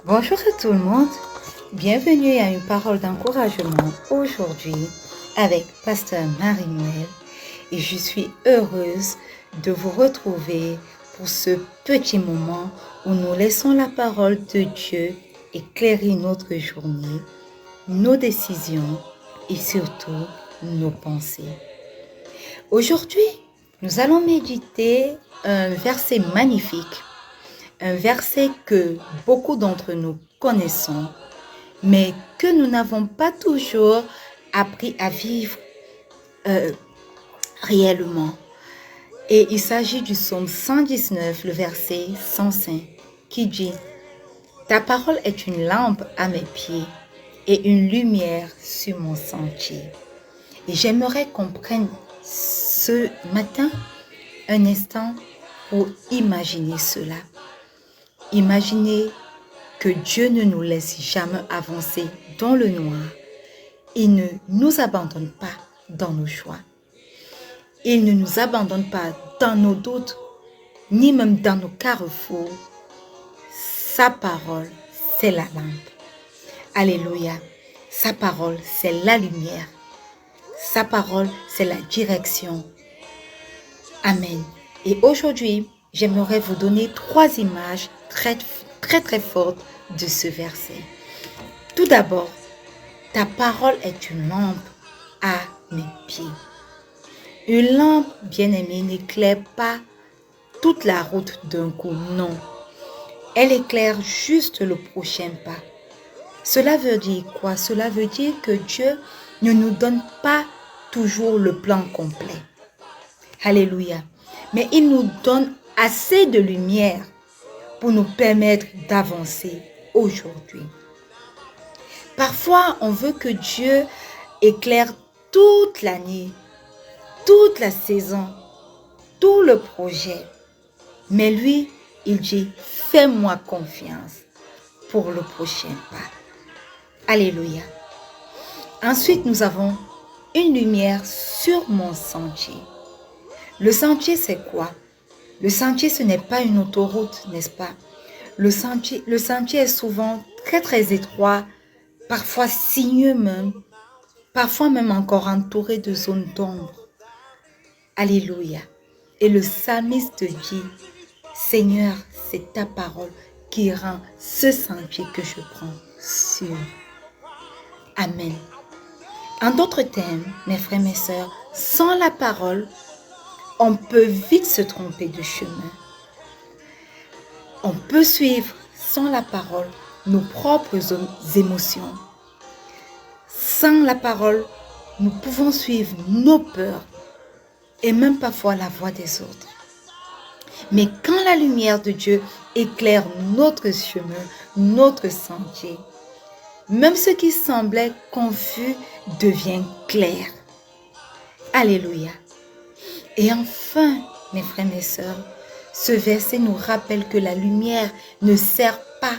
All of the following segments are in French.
Bonjour à tout le monde, bienvenue à une parole d'encouragement aujourd'hui avec Pasteur Marie-Noël et je suis heureuse de vous retrouver pour ce petit moment où nous laissons la parole de Dieu éclairer notre journée, nos décisions et surtout nos pensées. Aujourd'hui, nous allons méditer un verset magnifique. Un verset que beaucoup d'entre nous connaissons, mais que nous n'avons pas toujours appris à vivre réellement. Et il s'agit du psaume 119, le verset 105, qui dit « Ta parole est une lampe à mes pieds et une lumière sur mon sentier. » Et j'aimerais qu'on prenne ce matin un instant pour imaginer cela. Imaginez que Dieu ne nous laisse jamais avancer dans le noir. Il ne nous abandonne pas dans nos choix. Il ne nous abandonne pas dans nos doutes, ni même dans nos carrefours. Sa parole, c'est la lampe. Alléluia. Sa parole, c'est la lumière. Sa parole, c'est la direction. Amen. Et aujourd'hui, j'aimerais vous donner 3 images très fortes de ce verset. Tout d'abord, ta parole est une lampe à mes pieds. Une lampe, bien-aimée, n'éclaire pas toute la route d'un coup, non. Elle éclaire juste le prochain pas. Cela veut dire quoi? Cela veut dire que Dieu ne nous donne pas toujours le plan complet. Alléluia. Mais il nous donne assez de lumière pour nous permettre d'avancer aujourd'hui. Parfois, on veut que Dieu éclaire toute l'année, toute la saison, tout le projet. Mais lui, il dit, fais-moi confiance pour le prochain pas. Alléluia. Ensuite, nous avons une lumière sur mon sentier. Le sentier, c'est quoi? Le sentier, ce n'est pas une autoroute, n'est-ce pas? Le sentier est souvent très étroit, parfois sinueux même, parfois même encore entouré de zones d'ombre. Alléluia. Et le psalmiste dit, Seigneur, c'est ta parole qui rend ce sentier que je prends sûr. Amen. En d'autres termes, mes frères et mes sœurs, sans la parole, on peut vite se tromper de chemin. On peut suivre sans la parole nos propres émotions. Sans la parole, nous pouvons suivre nos peurs et même parfois la voix des autres. Mais quand la lumière de Dieu éclaire notre chemin, notre sentier, même ce qui semblait confus devient clair. Alléluia. Et enfin, mes frères et mes sœurs, ce verset nous rappelle que la lumière ne sert pas.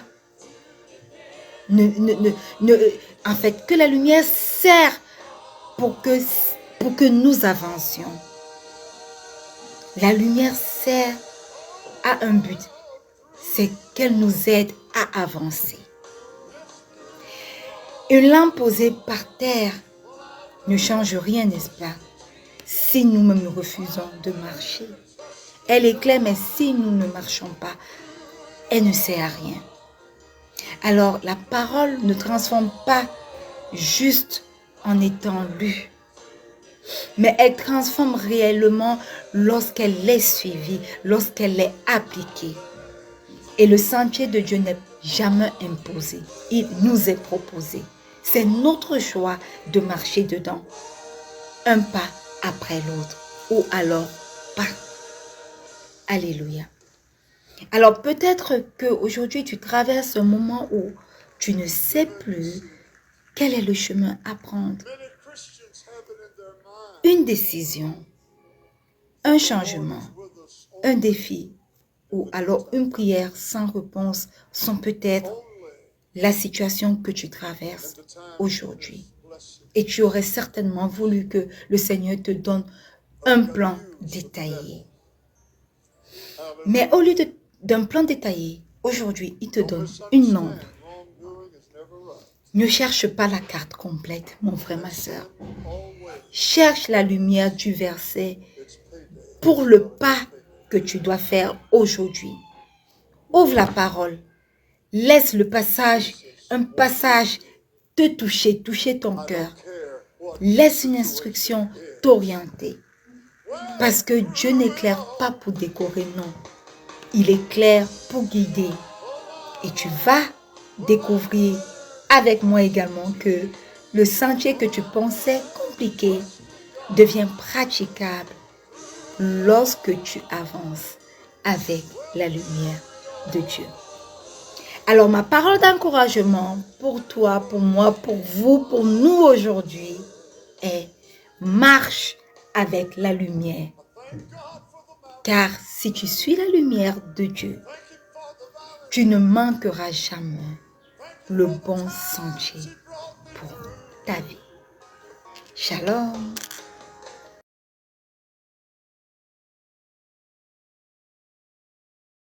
En fait, que la lumière sert pour que nous avancions. La lumière sert à un but, c'est qu'elle nous aide à avancer. Une lampe posée par terre ne change rien, n'est-ce pas? Si nous-mêmes nous refusons de marcher. Elle éclaire, mais si nous ne marchons pas, elle ne sert à rien. Alors, la parole ne transforme pas juste en étant lue, mais elle transforme réellement lorsqu'elle est suivie, lorsqu'elle est appliquée. Et le sentier de Dieu n'est jamais imposé, il nous est proposé. C'est notre choix de marcher dedans, un pas après l'autre, ou alors pas. Alléluia. Alors peut-être qu'aujourd'hui tu traverses un moment où tu ne sais plus quel est le chemin à prendre. Une décision, un changement, un défi ou alors une prière sans réponse sont peut-être la situation que tu traverses aujourd'hui. Et tu aurais certainement voulu que le Seigneur te donne un plan détaillé. Mais au lieu d'un plan détaillé, aujourd'hui, il te donne une lampe Ne cherche pas la carte complète, mon frère, ma soeur. Cherche la lumière du verset pour le pas que tu dois faire aujourd'hui. Ouvre la parole. Laisse un passage te toucher ton cœur. Laisse une instruction t'orienter. Parce que Dieu n'éclaire pas pour décorer, non. Il éclaire pour guider. Et tu vas découvrir avec moi également que le sentier que tu pensais compliqué devient praticable lorsque tu avances avec la lumière de Dieu. Alors ma parole d'encouragement pour toi, pour moi, pour vous, pour nous aujourd'hui est marche avec la lumière. Car si tu suis la lumière de Dieu, tu ne manqueras jamais le bon sentier pour ta vie. Shalom.